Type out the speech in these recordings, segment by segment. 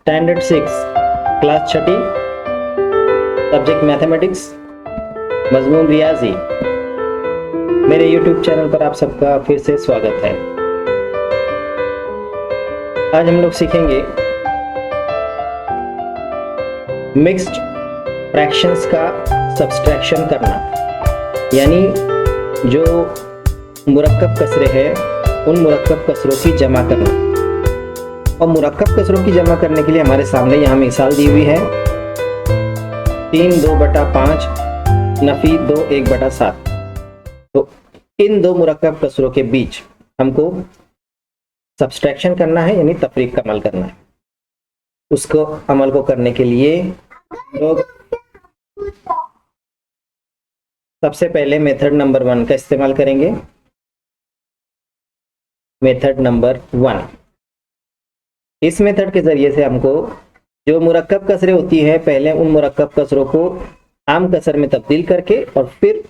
Standard 6 class छठी, subject mathematics, मजमून रियाजी। मेरे YouTube channel पर आप सबका फिर से स्वागत है। आज हम लोग सीखेंगे मिक्स्ड फ्रैक्शंस का सब्सट्रैक्शन करना, यानी जो मुरक्कब कसरे हैं उन मुरक्कब कसरों की जमा करना। और मुरक्कब कसरों की जमा करने के लिए हमारे सामने यहाँ मिसाल दी हुई है 3 2/5 नफी 2 1/7। तो इन दो मुरक्कब कसरों के बीच हमको सब्सट्रैक्शन करना है, यानी तफरीक का अमल करना है। उसको अमल को करने के लिए लोग सबसे पहले मेथड नंबर 1 का इस्तेमाल करेंगे। मेथड नंबर 1, इस मेथड के जरिए से हमको जो मुरक्कब कसरें होती है पहले उन मुरक्कब कसरों को आम कसर में तब्दील करके और फिर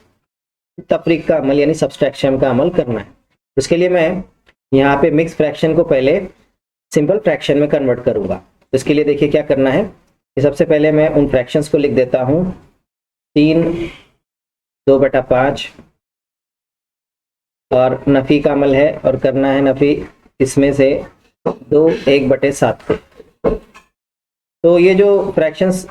तफरीक का अमल यानी सब्सट्रैक्शन का अमल करना है। उसके लिए मैं यहाँ पे मिक्स फ्रैक्शन को पहले सिंपल फ्रैक्शन में कन्वर्ट करूंगा। इसके लिए देखिए क्या करना है कि सबसे पहले मैं उन फ्रैक्शंस को लिख देता हूँ 3 2/5 और नफ़ी का अमल है और करना है नफ़ी इसमें से 2 1/7 को। तो ये जो फ्रैक्शंस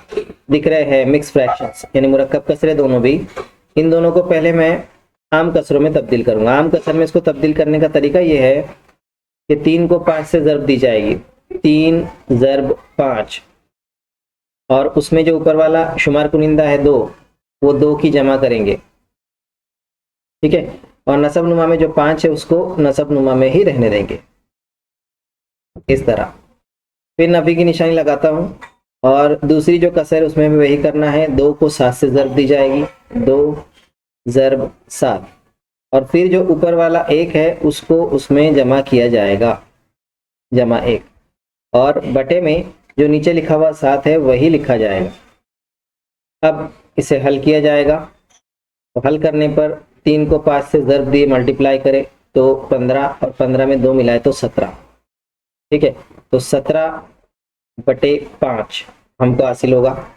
दिख रहे हैं मिक्स फ्रैक्शंस यानी मुरक्कब कसरे दोनों भी, इन दोनों को पहले मैं आम कसरों में तब्दील करूंगा। आम कसर में इसको तब्दील करने का तरीका ये है कि 3 को 5 से ज़रब दी जाएगी, 3 ज़रब 5, और उसमें जो ऊपर वाला शुमार कुनिंदा है 2, वो 2 की जमा करेंगे, ठीक है। और नसब नुमा में जो 5 है उसको नसब नुमा में ही रहने देंगे इस तरह। फिर नफी की निशानी लगाता हूँ और दूसरी जो कसर है उसमें भी वही करना है। 2 को 7 से ज़रब दी जाएगी, 2 ज़रब 7, और फिर जो ऊपर वाला 1 है उसको उसमें जमा किया जाएगा, जमा 1, और बटे में जो नीचे लिखा हुआ 7 है वही लिखा जाएगा। अब इसे हल किया जाएगा। तो हल करने पर 3 को 5 से ज़रब दिए मल्टीप्लाई करें तो 15, और 15 में 2 मिलाए तो 17, ठीक है। तो 17/5 हमको हासिल होगा।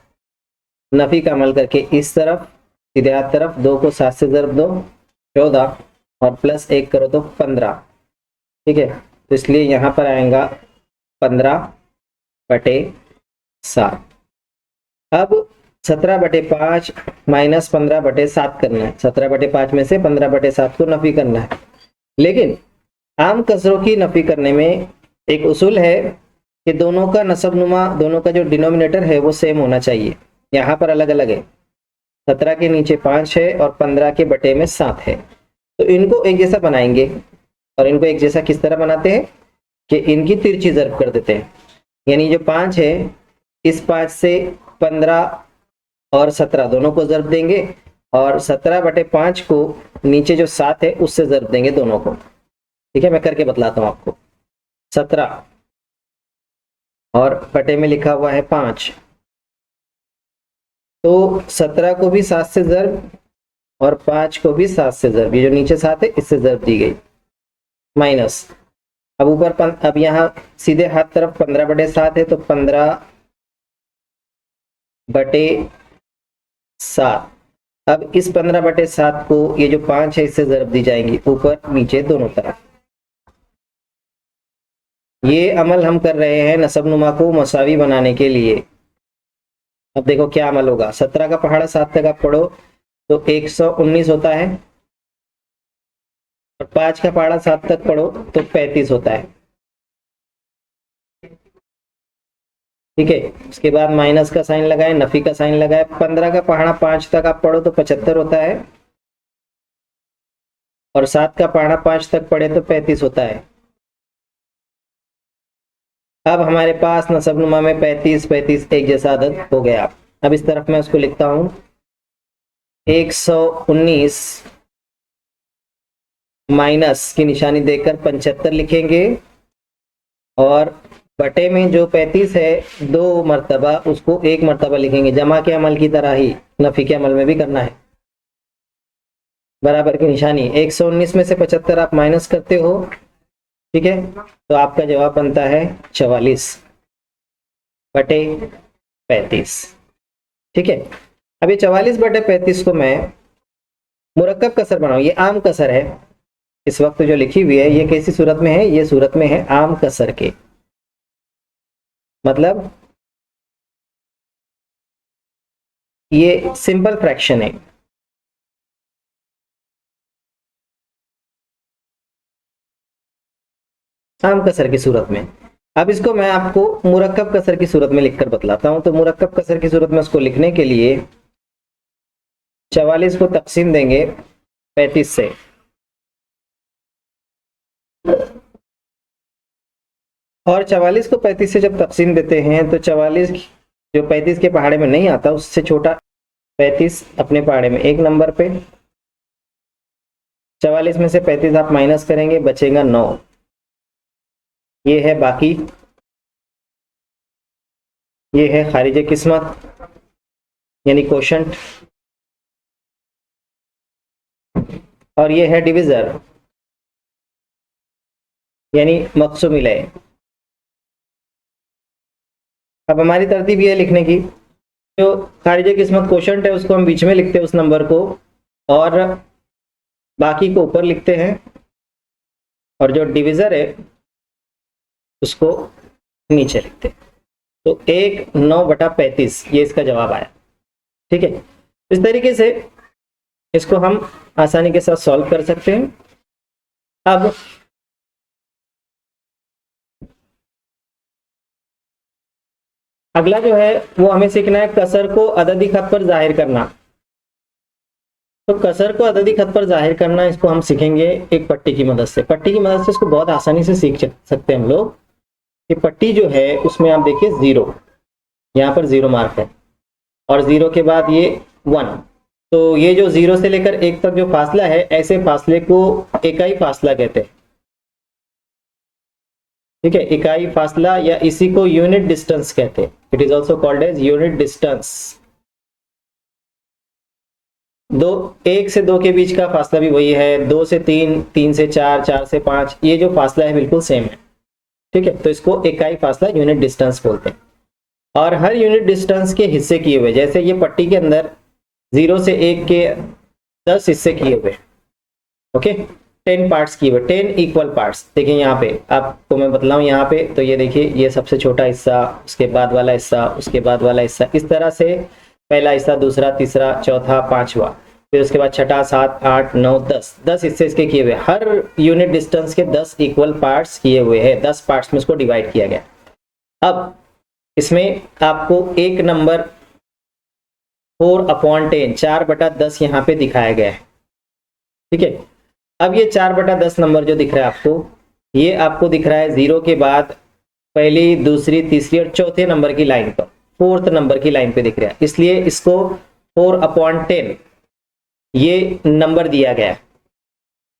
नफ़ी का अमल करके इस तरफ सीधे हाथ तरफ 2 को 7 से ज़रब दो 14, और प्लस 1 करो तो 15, ठीक है। तो इसलिए यहाँ पर आएगा 15/7। अब 17/5 माइनस 15/7 करना है। 17/5 में से 15/7 को नफ़ी करना है। लेकिन आम कसरों की नफ़ी करने में एक उसूल है कि दोनों का नसब नुमा, दोनों का जो डिनोमिनेटर है वो सेम होना चाहिए। यहाँ पर अलग अलग है, 17 के नीचे 5 है और 15 के बटे में 7 है। तो इनको एक जैसा बनाएंगे, और इनको एक जैसा किस तरह बनाते हैं कि इनकी तिरछी ज़रब कर देते हैं। यानी जो 5 है इस 5 से 15 और 17 दोनों को ज़रब देंगे, और 17/5 को नीचे जो 7 है उससे ज़रब देंगे दोनों को, ठीक है। मैं करके बतलाता हूँ आपको। 17 और बटे में लिखा हुआ है 5, तो 17 को भी 7 से ज़रब और 5 को भी 7 से ज़रब, ये जो नीचे 7 है इससे ज़रब दी गई, माइनस। अब ऊपर अब यहाँ सीधे हाथ तरफ 15/7 है तो 15/7। अब इस 15/7 को ये जो 5 है इससे ज़रब दी जाएंगी ऊपर नीचे दोनों तरफ। ये अमल हम कर रहे हैं नसब नुमा को मसावी बनाने के लिए। अब देखो क्या अमल होगा। 17 का पहाड़ा 7 तक आप पढ़ो तो 119 होता है, और 5 का पहाड़ा 7 तक पढ़ो तो 35 होता है, ठीक है। उसके बाद माइनस का साइन लगाए, नफी का साइन लगाए। 15 का पहाड़ा 5 तक आप पढ़ो तो 75 होता है, और 7 का पहाड़ा 5 तक पढ़े तो 35 होता है। अब हमारे पास नसब नुमा में 35 35 एक जैसा अदद हो गया। अब इस तरफ मैं उसको लिखता हूं 119 माइनस की निशानी देकर 75 लिखेंगे, और बटे में जो 35 है 2 मरतबा उसको 1 मरतबा लिखेंगे, जमा के अमल की तरह ही नफी के अमल में भी करना है। बराबर की निशानी 119 में से 75 आप माइनस करते हो, ठीक है, तो आपका जवाब बनता है 44। बटे 35। ठीक है, अब ये 44 बटे 35 को मैं मुरक्कब कसर बनाऊं, ये आम कसर है इस वक्त जो लिखी हुई है, ये कैसी सूरत में है, ये सूरत में है आम कसर के, मतलब ये सिंपल फ्रैक्शन है। आम कसर की सूरत में। अब इसको मैं आपको मुरक्कब कसर की सूरत में लिखकर बतलाता हूं। तो मुरक्कब कसर की सूरत में उसको लिखने के लिए 44 को तकसीम देंगे 35 से, और 44 को 35 से जब तकसीम देते हैं तो 44 जो 35 के पहाड़े में नहीं आता उससे छोटा 35 अपने पहाड़े में एक नंबर पे, 44 में से 35 आप माइनस करेंगे, बचेगा 9। ये है बाकी, ये है खारिज किस्मत यानी कोशंट, और ये है डिविजर यानी मक़सूम इलैह। अब हमारी तरतीब ये है लिखने की, जो खारिज किस्मत कोशंट है उसको हम बीच में लिखते हैं उस नंबर को, और बाकी को ऊपर लिखते हैं, और जो डिविजर है उसको नीचे लिखते हैं। तो 1 9 बटा 35 ये इसका जवाब आया। ठीक है, इस तरीके से इसको हम आसानी के साथ सॉल्व कर सकते हैं। अब अगला जो है वो हमें सीखना है कसर को अददी खत पर जाहिर करना। तो कसर को अददी खत पर जाहिर करना, इसको हम सीखेंगे एक पट्टी की मदद से। पट्टी की मदद से इसको बहुत आसानी से सीख सकते हैं हम लोग। ये पट्टी जो है उसमें आप देखिए 0, यहाँ पर 0 मार्क है, और 0 के बाद ये 1। तो ये जो 0 से लेकर 1 तक जो फासला है, ऐसे फासले को इकाई फासला कहते हैं। ठीक है, इकाई फासला या इसी को यूनिट डिस्टेंस कहते हैं। It is also called as unit distance. 1 से 2 के बीच का फासला भी वही है, 2 से 3, 3 से 4, 4 से 5, ये जो फासला है बिल्कुल सेम है। ठीक है, तो इसको इकाई फासला यूनिट डिस्टेंस बोलते हैं। और हर यूनिट डिस्टेंस के हिस्से किए हुए, जैसे ये पट्टी के अंदर 0 से 1 के 10 हिस्से किए हुए, ओके, 10 पार्ट्स किए हुए, 10 इक्वल पार्ट्स। देखिए यहाँ पे आपको मैं बतलाऊं, यहाँ पे तो ये देखिए ये सबसे छोटा हिस्सा, उसके बाद वाला हिस्सा, उसके बाद वाला हिस्सा, इस तरह से पहला हिस्सा, दूसरा, तीसरा, चौथा, पांचवा, फिर उसके बाद छठा, 7 8 9 10 हिस्से इसके किए हुए। हर यूनिट डिस्टेंस के 10 इक्वल पार्ट्स किए हुए हैं, 10 पार्ट्स में इसको डिवाइड किया गया। अब इसमें आपको एक नंबर 4/10, 4/10 यहाँ पे दिखाया गया है। ठीक है, अब ये 4/10 नंबर जो दिख रहा है आपको, ये आपको दिख रहा है 0 के बाद पहली, दूसरी, तीसरी और चौथे नंबर की लाइन पर, 4th नंबर की लाइन पे दिख रहा है, इसलिए इसको 4/10 ये नंबर दिया गया है।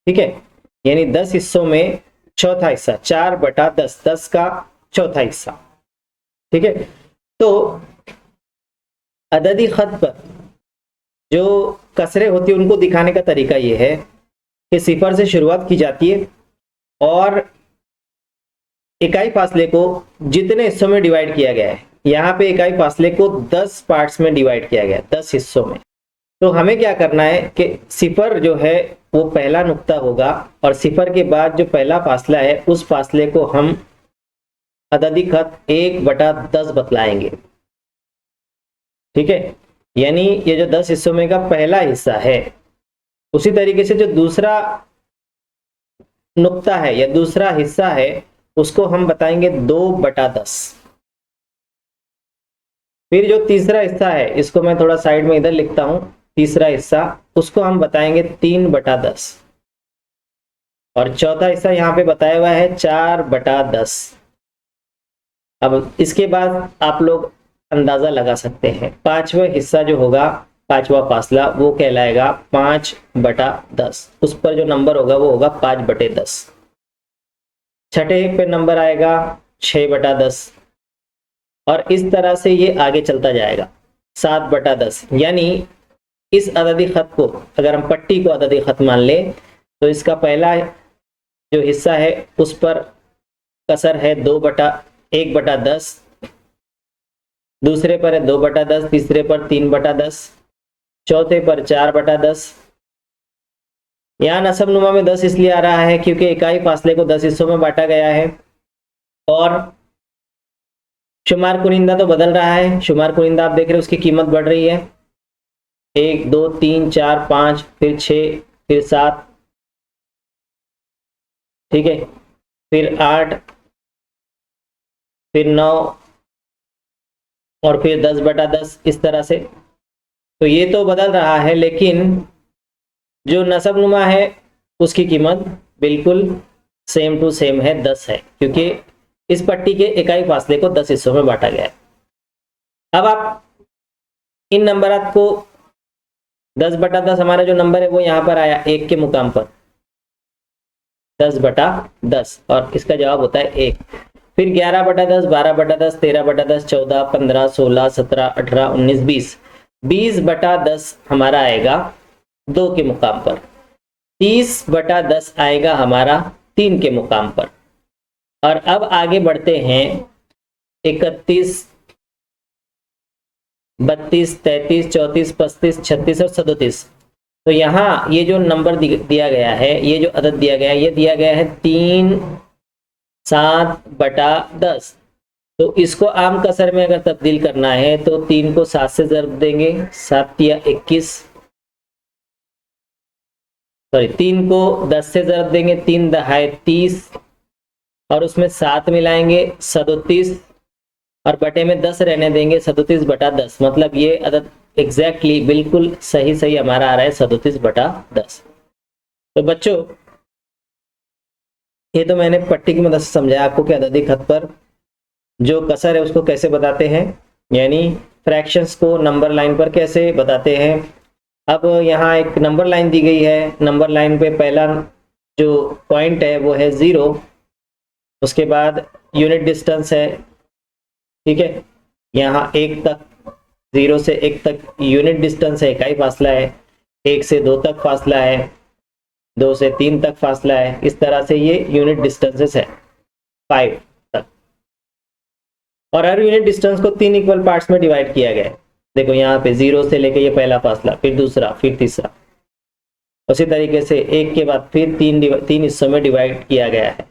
ठीक है, यानी 10 हिस्सों में चौथा हिस्सा, 4/10, 10 का चौथा हिस्सा। ठीक है, तो अददी खत पर जो कसरे होती है उनको दिखाने का तरीका ये है कि 0 से शुरुआत की जाती है, और इकाई फासले को जितने हिस्सों में डिवाइड किया गया है, यहाँ पे इकाई फासले को 10 पार्ट्स में डिवाइड किया गया है, 10 हिस्सों में। तो हमें क्या करना है कि 0 जो है वो पहला नुक्ता होगा, और 0 के बाद जो पहला फासला है उस फासले को हम अददी खत 1/10 बतलाएंगे। ठीक है, यानी ये जो 10 हिस्सों में का पहला हिस्सा है, उसी तरीके से जो दूसरा नुक्ता है या दूसरा हिस्सा है उसको हम बताएंगे 2/10। फिर जो तीसरा हिस्सा है, इसको मैं थोड़ा साइड में इधर लिखता हूं, तीसरा हिस्सा, उसको हम बताएंगे 3/10, और चौथा हिस्सा यहाँ पे बताया हुआ है 4/10। अब इसके बाद आप लोग अंदाजा लगा सकते हैं, पांचवा हिस्सा जो होगा, पांचवा फासला, वो कहलाएगा 5/10। उस पर जो नंबर होगा वो होगा 5/10। छठे पे नंबर आएगा 6/10, और इस तरह से ये आगे चलता जाएगा 7/10। यानी इस अददी खत को अगर हम पट्टी को अददी खत मान लें तो इसका पहला जो हिस्सा है उस पर कसर है 1/10, दूसरे पर है 2/10, तीसरे पर 3/10, चौथे पर 4/10। यहाँ नसबनुमा में 10 इसलिए आ रहा है क्योंकि इकाई फासले को 10 हिस्सों में बांटा गया है और शुमार कुनिंदा तो बदल रहा है। शुमार कुनिंदा आप देख रहे हैं उसकी कीमत बढ़ रही है, 1 2 3 4 5 फिर 6 फिर 7, ठीक है, फिर 8 फिर 9 और फिर 10/10 इस तरह से। तो ये तो बदल रहा है, लेकिन जो नसबनुमा है उसकी कीमत बिल्कुल सेम टू सेम है, 10 है, क्योंकि इस पट्टी के इकाई फासले को 10 हिस्सों में बांटा गया है। अब आप इन नंबरात को 10/10 हमारा जो नंबर है वो यहाँ पर आया 1 के मुकाम पर, 10/10 और इसका जवाब होता है 1। फिर 11/10, 12/10, 13/10, 14, 15, 16, 17, 18, 19, 20, 20/10 हमारा आएगा 2 के मुकाम पर, 30/10 आएगा हमारा 3 के मुकाम पर। और अब आगे बढ़ते हैं 31, 32, 33, 34, 35, 36 और 37। तो यहाँ ये जो नंबर दिया गया है, ये जो अदद दिया गया है, ये दिया गया है 3 7/10। तो इसको आम कसर में अगर तब्दील करना है तो 3 को 7 से ज़र्ब देंगे, 7 या 21, सॉरी 3 को 10 से ज़र्ब देंगे, 3 दहाई 30 और उसमें 7 मिलाएंगे 37 और बटे में 10 रहने देंगे, 37/10। मतलब ये अदद एग्जैक्टली बिल्कुल सही हमारा आ रहा है 37/10। तो बच्चों ये तो मैंने पट्टी की मदद से समझाया आपको कि अददी खत पर जो कसर है उसको कैसे बताते हैं, यानी फ्रैक्शंस को नंबर लाइन पर कैसे बताते हैं। अब यहाँ एक नंबर लाइन दी गई है, नंबर लाइन पे पहला जो पॉइंट है वो है 0, उसके बाद यूनिट डिस्टेंस है, ठीक है, यहाँ 1 तक, 0 से 1 तक यूनिट डिस्टेंस है, इकाई फासला है, 1 से 2 तक फासला है, 2 से 3 तक फासला है, इस तरह से ये यूनिट डिस्टेंसेस है 5 तक। और हर यूनिट डिस्टेंस को 3 इक्वल पार्ट्स में डिवाइड किया गया है। देखो यहाँ पे 0 से लेके ये पहला फासला, फिर दूसरा, फिर तीसरा, उसी तरीके से 1 के बाद फिर 3 हिस्सों में डिवाइड किया गया है,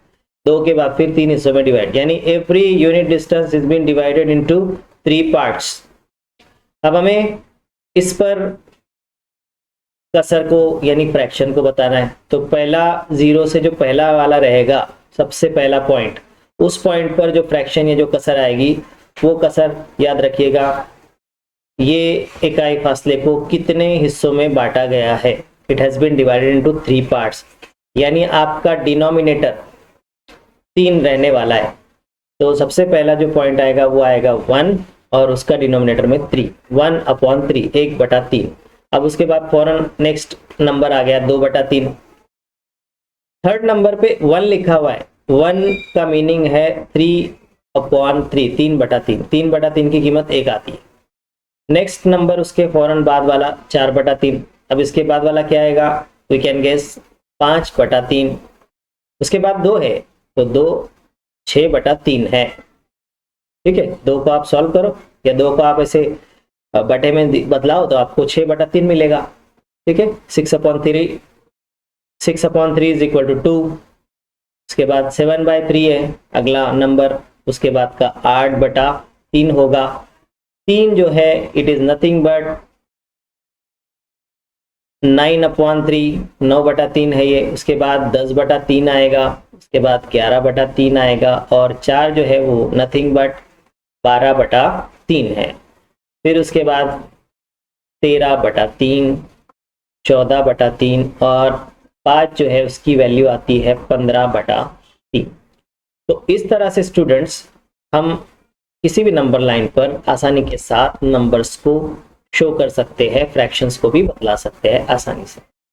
2 के बाद फिर 3 हिस्सों में डिवाइड, यानी every unit distance is been divided into 3 parts. अब हमें इस पर कसर को यानी फ्रैक्शन को बताना है। तो पहला 0 से जो पहला वाला रहेगा, सबसे पहला पॉइंट, उस पॉइंट पर जो फ्रैक्शन या जो कसर आएगी वो कसर याद रखिएगा, ये इकाई फासले को कितने हिस्सों में बांटा गया है। It has been divided into 3 parts, यानी आपका डिनोमिनेटर 3 रहने वाला है। तो सबसे पहला जो पॉइंट आएगा वो आएगा 1 और उसका डिनोमिनेटर में 3, 1/3, 1/3। अब उसके बाद फौरन नेक्स्ट नंबर आ गया 2/3। थर्ड नंबर पे 1 लिखा हुआ है, 1 का मीनिंग है 3/3, 3/3, 3/3 की कीमत 1 आती है। नेक्स्ट नंबर उसके फौरन बाद वाला 4/3। अब इसके बाद वाला क्या आएगा, वी कैन गेस 5/3। उसके बाद 2 है तो 2 6/3 है, ठीक है। 2 को आप सॉल्व करो या 2 को आप ऐसे बटे में बदलाओ तो आपको 6/3 मिलेगा, ठीक है। 6/3 इज इक्वल टू 2। उसके बाद 7/3 है अगला नंबर, उसके बाद का 8/3 होगा। 3 जो है इट इज नथिंग बट 9/3, 9/3 है ये। उसके बाद 10/3 आएगा, उसके बाद 11/3 आएगा और 4 जो है वो नथिंग बट 12/3 है। फिर उसके बाद 13/3, 14/3 और 5 जो है उसकी वैल्यू आती है 15/3। तो इस तरह से स्टूडेंट्स हम किसी भी नंबर लाइन पर आसानी के साथ नंबर्स को शो कर सकते हैं, फ्रैक्शंस को भी बदला सकते हैं आसानी से।